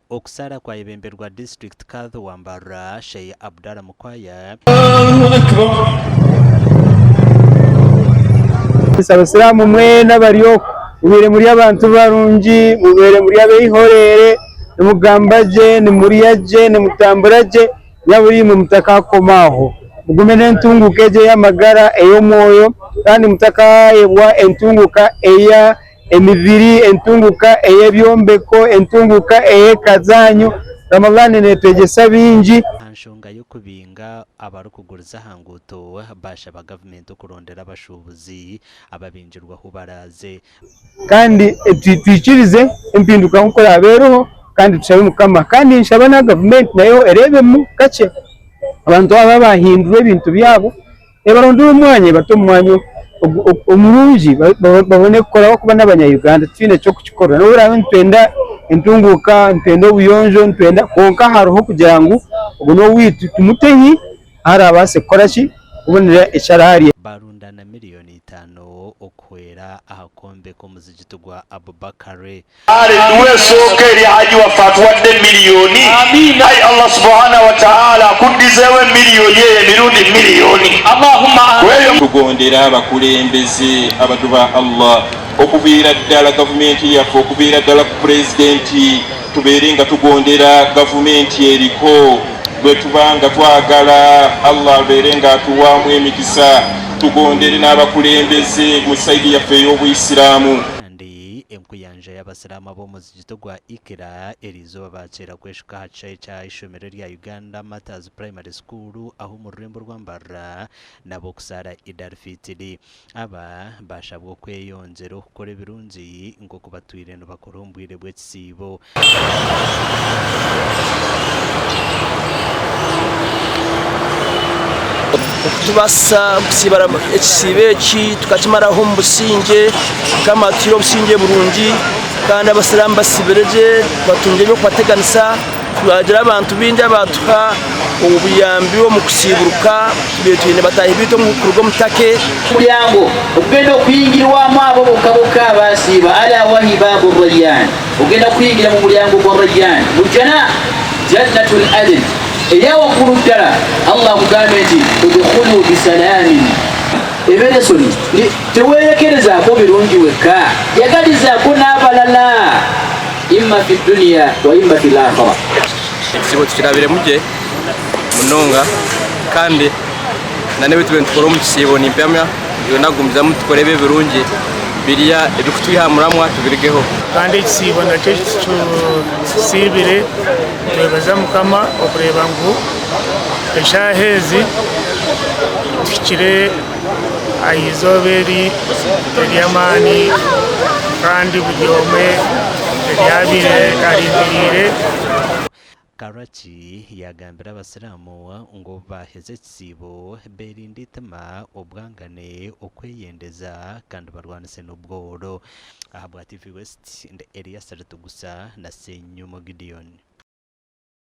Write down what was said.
Okusara kwa ibemberwa district kadhi wambara Sheikh Abdalla Mukwaya abasilamu mwena bariyo mubere muri abantu barungi mubere muri abehorere nimugambaje nimuriyaje nimutamburaje nyaburi mu mutakakomaho mugume n'entungukeje y'amagara eyo moyo kandi mutakayebwa entunguka eya emibiri entunguka eyebyombeko entunguka eyekazanyu Ramadhani netegesa bingi anshonga yo kubinga abarukuguriza hanguto bashaba government kurondera abashubuzi ababinjirwaho baraze kandi twikirize impinduka nko yabereho kandi tushabe mukama kandi nshaba na government nayo erebe mu kace abantu aba bahindura ibintu byabo ebarondura umwanya bato umwanya umurungi babone gukora kuba n'abanyayuganda twine cyo kukikora no burawe ntwenda intunguka ntwenda ubuyonjo ntwenda konka haroho kugira ngo ubuno witu tumutehi hari abase korashi ubonera isharari barundana miliyoni 5 okwera ahakombe ko muzigito gwa Abubakare ale duwesoke eri haji wafatwadde miliyoni amina ay Allah subhanahu wa ta'ala kundizewe miliyoni emirundi miliyoni Allahumma tugondera abakulembeze abantu ba Allah okuviira ddala gavumenti yaffe okuviira ddala ku pulezidenti tubeerenga tugondera gavumenti eriko bwe tubanga twagala Allah abeerenga atuwaamu emikisa tugondere n'abakulembeze mu saidi yaffe y'obuyisiraamu enkuyanja y'abasiramu ab'omuzigito gwa Ikira erizo babakira kweshuka hacaye cya ishomero rya Uganda Matters Primary School aho mu rurembo rw'ambara nabo kusara Idar Fitri aba bashabwo kweyonzero gukora ibirunzi ngo kubatwire no bakorumbwire bw'ekisibo tubasa kusibara ekisibe ki tukakimaraho mu businge kama tiro businge burungi kandi abasilamu basibereje batunje byo kwateganisa twagira abantu bindi abatuka ubuyambi wo mu kusiburuka betwine batahi bito mu kurugo mutake mulyango ugenda kuyingirwamu abo bokaboka basiba ala wahibabu rayyan ugenda kuyingira mu mulyango gwa rayyan mujana jannatul adn eyawo kuludala Allah mugamenti udkhulu bisalamin eberesoni tewerekereza ko birungi weka yagaliza ko nabalala imma fi dunya wa imma fil akhirah sibo tukirabire muje munonga kandi nanewe tukora mu kisibo ni mpamya yo nagumza mutukorebe birungi biriya ebikutwihamuramwa tubirigeho kandi ikisibo nacyo sibire twebaza mukama okureba ngo eshahezi tukire ayizoberi eryamani kandi budyome eryabire aribirire Karachi yagambira abasiramu ngo baheze ekisibo berinditema obwangane okweyendeza kandi barwanise n'ubworo aha bwa TV West and Elias Ratugusa na Senyumo Gideon.